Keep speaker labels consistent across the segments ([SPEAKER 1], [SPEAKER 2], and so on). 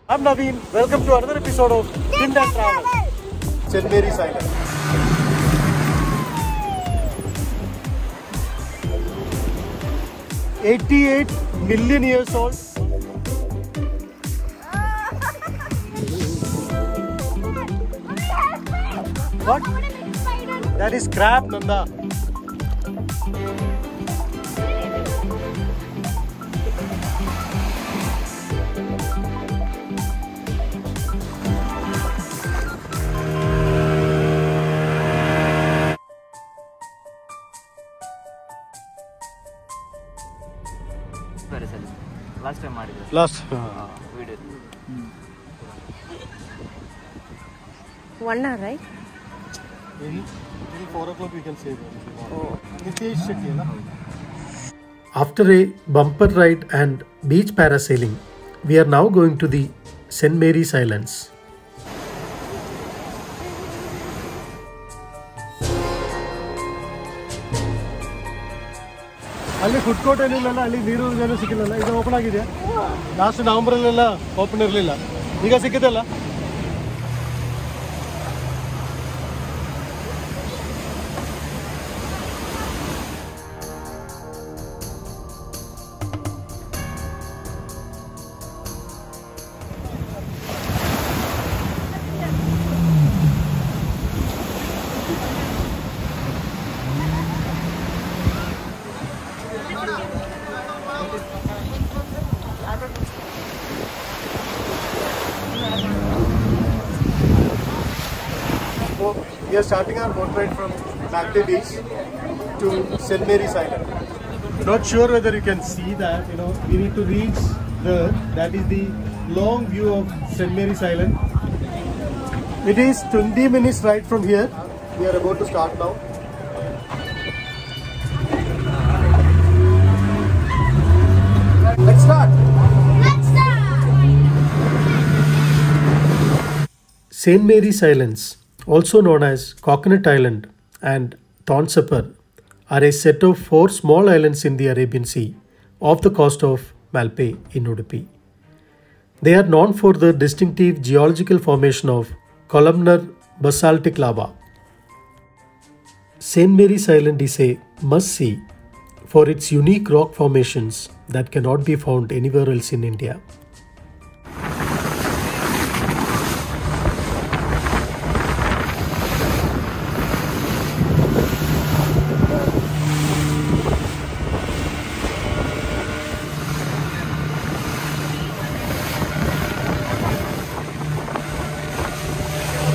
[SPEAKER 1] I'm Naveen. Welcome to another episode of Tind and Travel. St. Mary's Island. $88 million years old. What? That is crab, Nanda.
[SPEAKER 2] Last time
[SPEAKER 1] Last.
[SPEAKER 2] we did.
[SPEAKER 3] 1 hour, right?
[SPEAKER 1] Till 4 o'clock we can say that.
[SPEAKER 4] After a bumper ride and beach parasailing, we are now going to the St. Mary's Islands.
[SPEAKER 1] ಅಲ್ಲಿ food court ಏನಿಲ್ಲ, ಅಲ್ಲಿ ನೀರು ಏನು ಸಿಕ್ಕಿಲ್ಲ. ಈಗ open ಆಗಿದೆಯಾ? Last ನವೆಂಬರಲ್ಲೆಲ್ಲ open ಇರಲಿಲ್ಲ, ಈಗ ಸಿಕ್ಕಿದೆಲ್ಲ. We are starting our boat ride from Malpe Beach to St. Mary's Island. Not sure whether you can see that, we need to reach there. That is the long view of St. Mary's Island. It is 20 minutes ride from here. We are about to start now. Let's start!
[SPEAKER 4] St. Mary's Islands, also known as Coconut Island and Thornsupper, are a set of 4 small islands in the Arabian Sea off the coast of Malpe in Udupi. They are known for the distinctive geological formation of columnar basaltic lava. St. Mary's Island is a must-see for its unique rock formations that cannot be found anywhere else in India.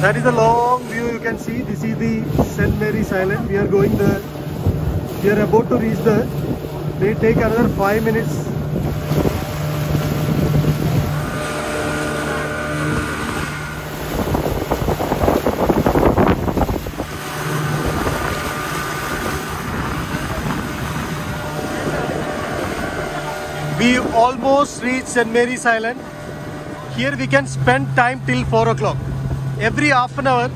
[SPEAKER 1] That is a long view you can see. This is the St. Mary's Island. We are going there. We are about to reach there. They take another 5 minutes. We almost reached St. Mary's Island. Here we can spend time till 4 o'clock. Every half an hour,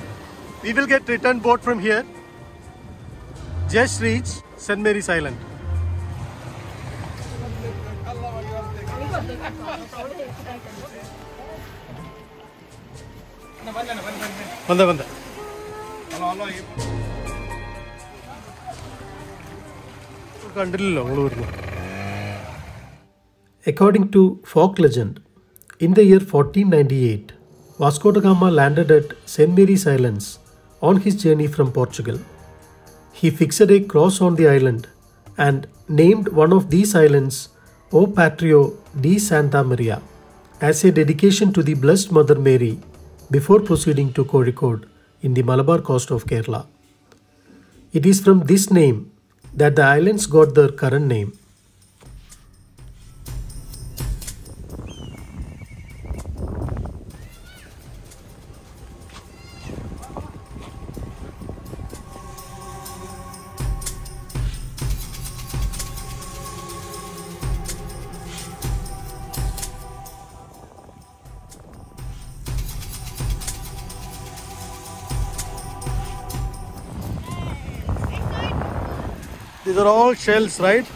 [SPEAKER 1] we will get return boat from here. Just reach St. Mary's Island. Banda.
[SPEAKER 4] According to folk legend, in the year 1498, Vasco da Gama landed at St. Mary's Islands on his journey from Portugal. He fixed a cross on the island and named one of these islands O Patrio di Santa Maria as a dedication to the Blessed Mother Mary before proceeding to Kozhikode in the Malabar coast of Kerala. It is from this name that the islands got their current name.
[SPEAKER 1] These are all shells, right?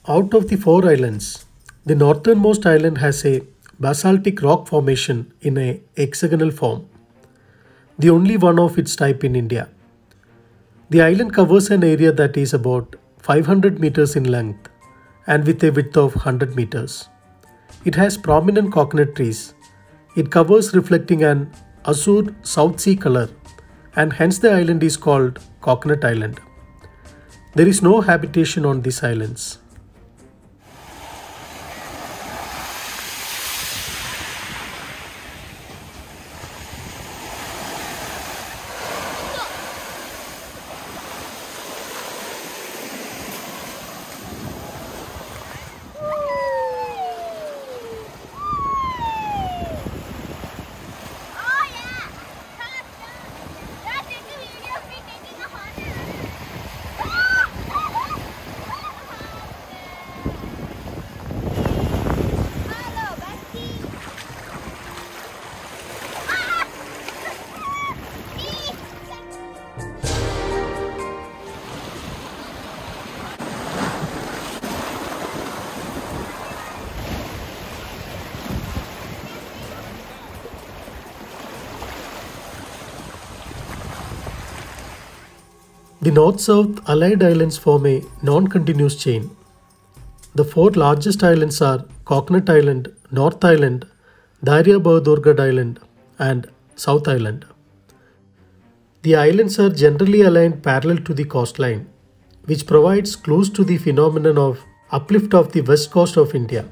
[SPEAKER 4] Out of the 4 islands, the northernmost island has a basaltic rock formation in a hexagonal form, the only one of its type in India. The island covers an area that is about 500 meters in length and with a width of 100 meters. It has prominent coconut trees. It covers reflecting an azure South Sea color, and hence the island is called Coconut Island. There is no habitation on these islands. The north-south allied islands form a non-continuous chain. The 4 largest islands are Coconut Island, North Island, Darya Bahadurgarh Island and South Island. The islands are generally aligned parallel to the coastline, which provides clues to the phenomenon of uplift of the west coast of India.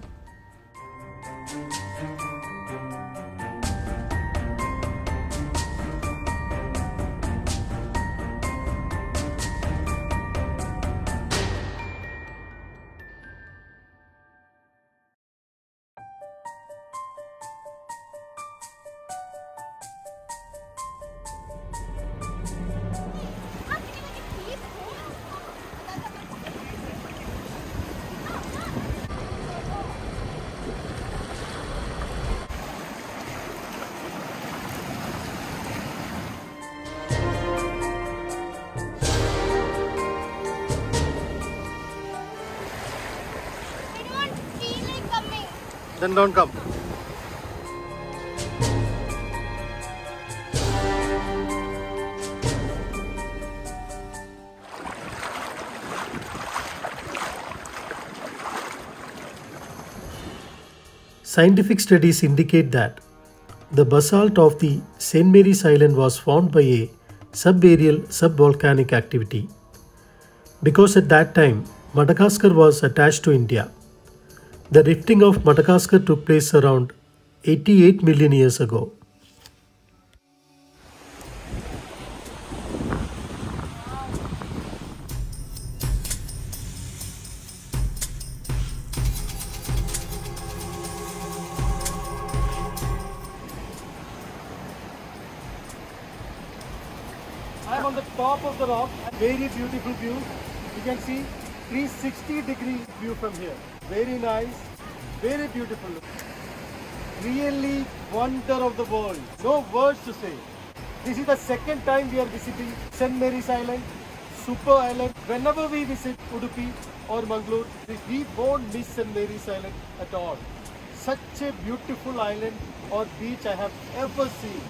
[SPEAKER 1] Then don't come.
[SPEAKER 4] Scientific studies indicate that the basalt of the St. Mary's Island was formed by a subaerial subvolcanic activity. Because at that time Madagascar was attached to India, the rifting of Madagascar took place around 88 million years ago.
[SPEAKER 1] I am on the top of the rock. Very beautiful view. You can see 360-degree view from here. Very nice, very beautiful. Really wonder of the world. No words to say. This is the second time we are visiting St. Mary's Island, super island. Whenever we visit Udupi or Mangalore, we won't miss St. Mary's Island at all. Such a beautiful island or beach I have ever seen.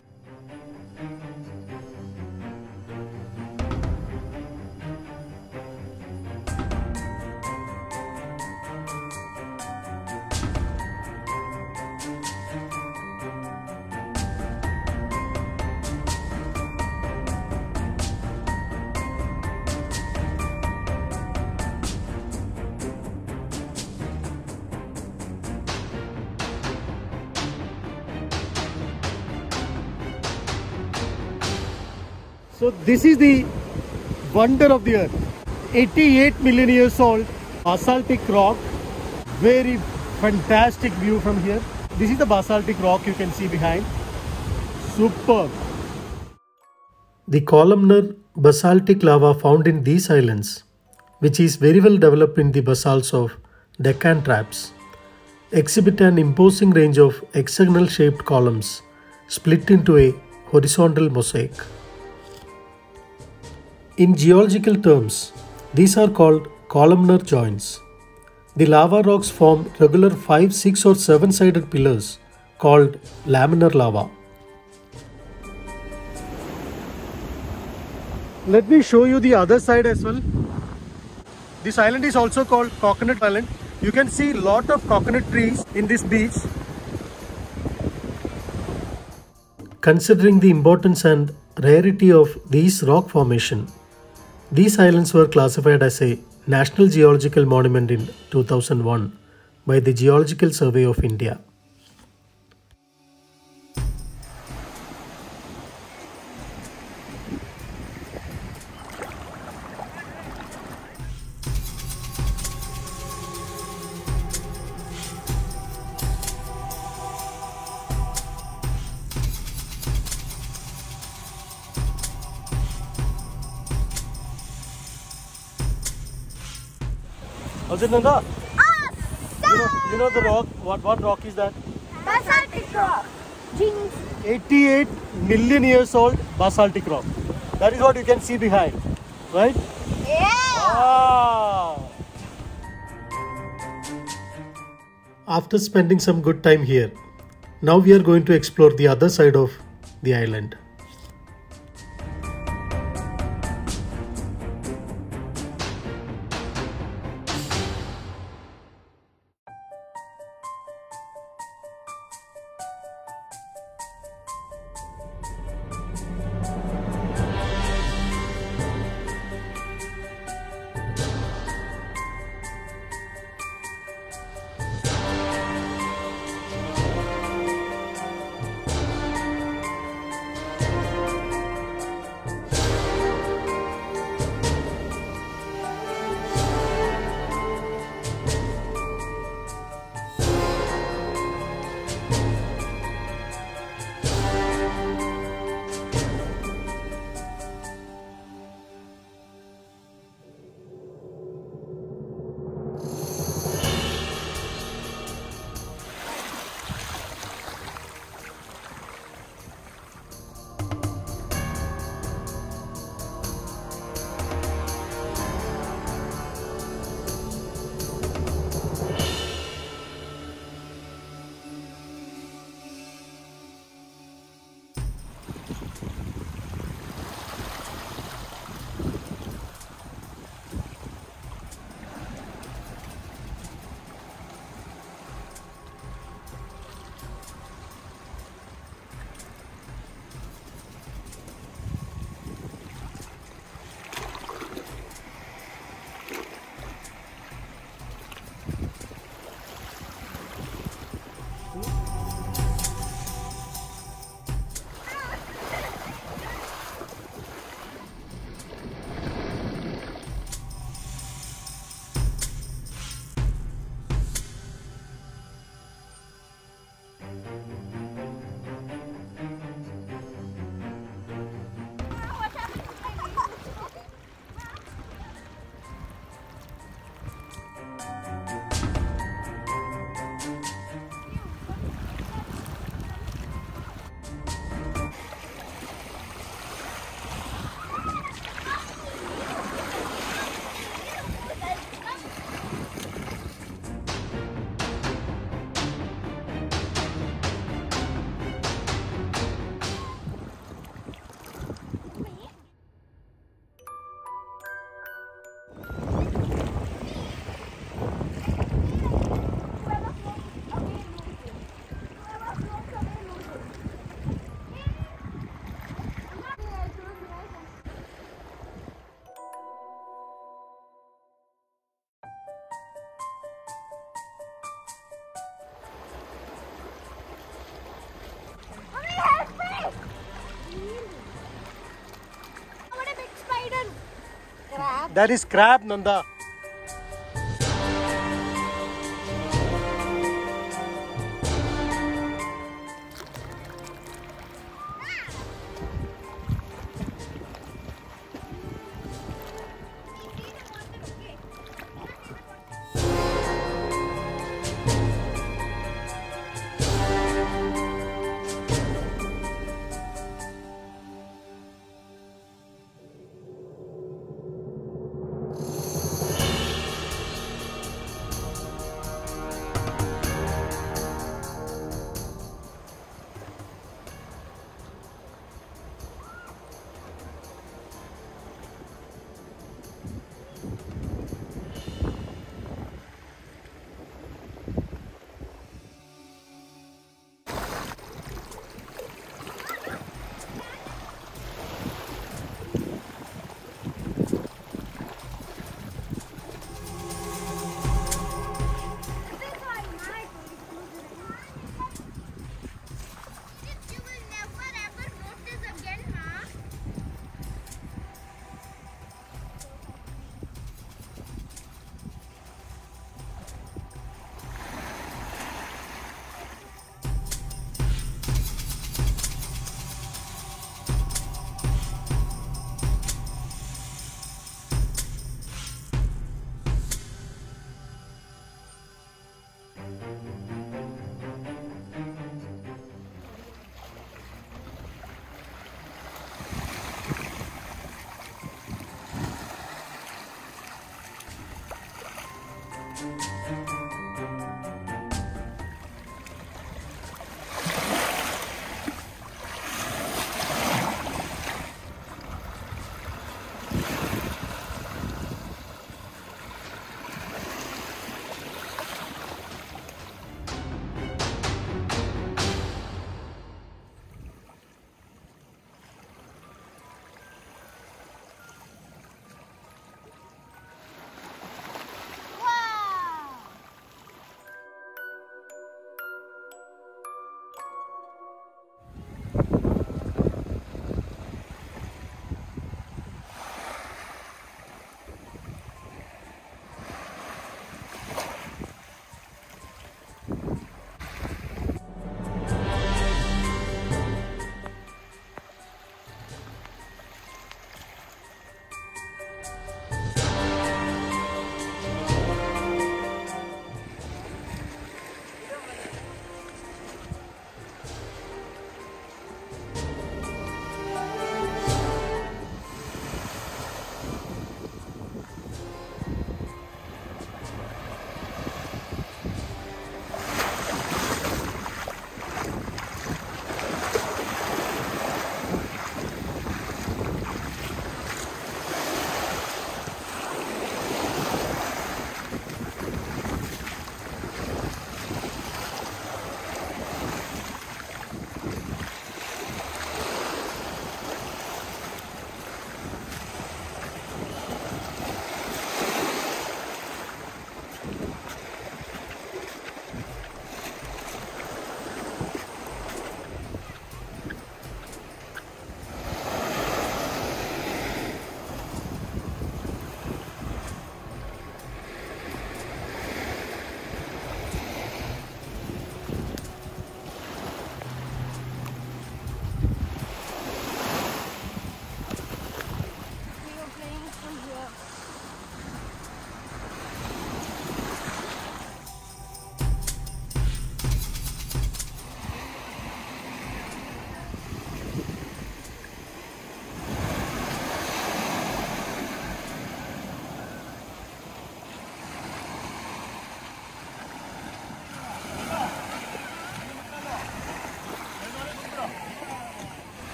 [SPEAKER 1] So this is the wonder of the earth. 88 million years old, basaltic rock. Very fantastic view from here. This is the basaltic rock you can see behind. Superb.
[SPEAKER 4] The columnar basaltic lava found in these islands, which is very well developed in the basalts of Deccan Traps, exhibit an imposing range of hexagonal shaped columns split into a horizontal mosaic. In geological terms, these are called columnar joints. The lava rocks form regular 5, 6 or 7 sided pillars called laminar lava.
[SPEAKER 1] Let me show you the other side as well. This island is also called Coconut Island. You can see lot of coconut trees in this beach.
[SPEAKER 4] Considering the importance and rarity of these rock formation, these islands were classified as a National Geological Monument in 2001 by the Geological Survey of India.
[SPEAKER 1] How's it, Nanda? You know the rock? What rock is that?
[SPEAKER 3] Basaltic rock. Jinx.
[SPEAKER 1] 88 million years old basaltic rock. That is what you can see behind, right?
[SPEAKER 3] Yeah.
[SPEAKER 1] Wow.
[SPEAKER 4] After spending some good time here, now we are going to explore the other side of the island.
[SPEAKER 1] That is crab, Nanda.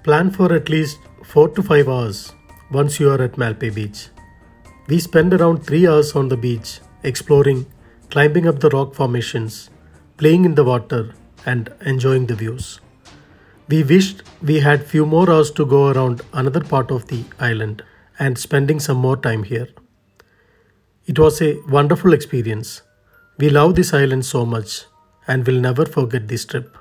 [SPEAKER 4] Plan for at least 4 to 5 hours once you are at Malpe Beach. We spend around 3 hours on the beach exploring, climbing up the rock formations, playing in the water and enjoying the views. We wished we had few more hours to go around another part of the island and spending some more time here. It was a wonderful experience. We love this island so much and will never forget this trip.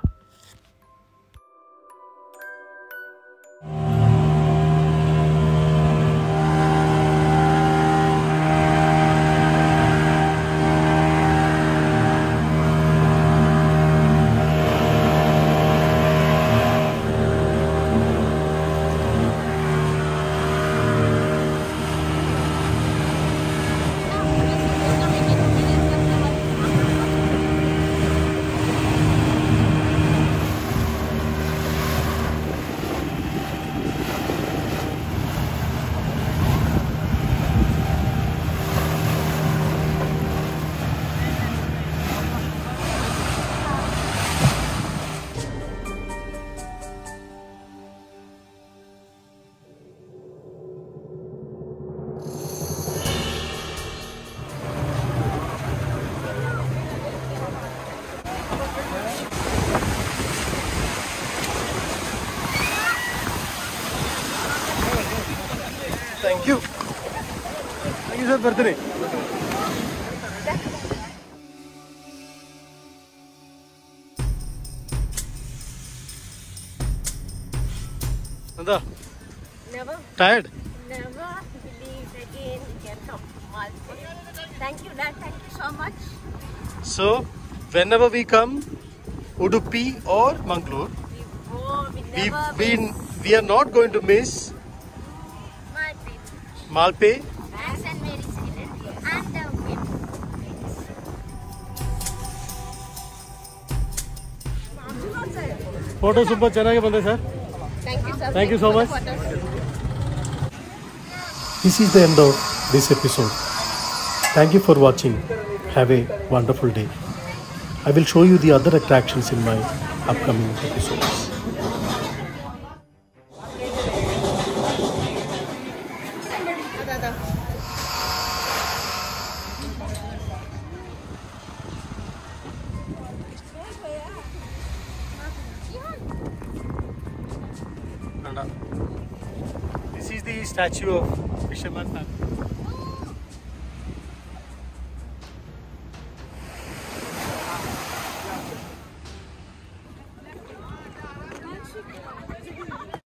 [SPEAKER 1] Thank you. Thank you, sir, birthday. Nanda,
[SPEAKER 3] Never,
[SPEAKER 1] tired?
[SPEAKER 3] never believed again we can come to Malpe. Thank you, Dad. Thank you so much.
[SPEAKER 1] So, whenever we come, Udupi or Mangalore, we are not going to miss
[SPEAKER 3] Malpe.
[SPEAKER 1] Malpe.
[SPEAKER 3] St. Mary's Island and the wind.
[SPEAKER 1] Photo super ಚೆನ್ನಾಗಿ ಬಂದೆ sir.
[SPEAKER 3] Thank you, sir.
[SPEAKER 1] Thank you so much.
[SPEAKER 4] This is the end of this episode. Thank you for watching. Have a wonderful day. I will show you the other attractions in my upcoming episodes.
[SPEAKER 1] This is the statue of Fisherman family.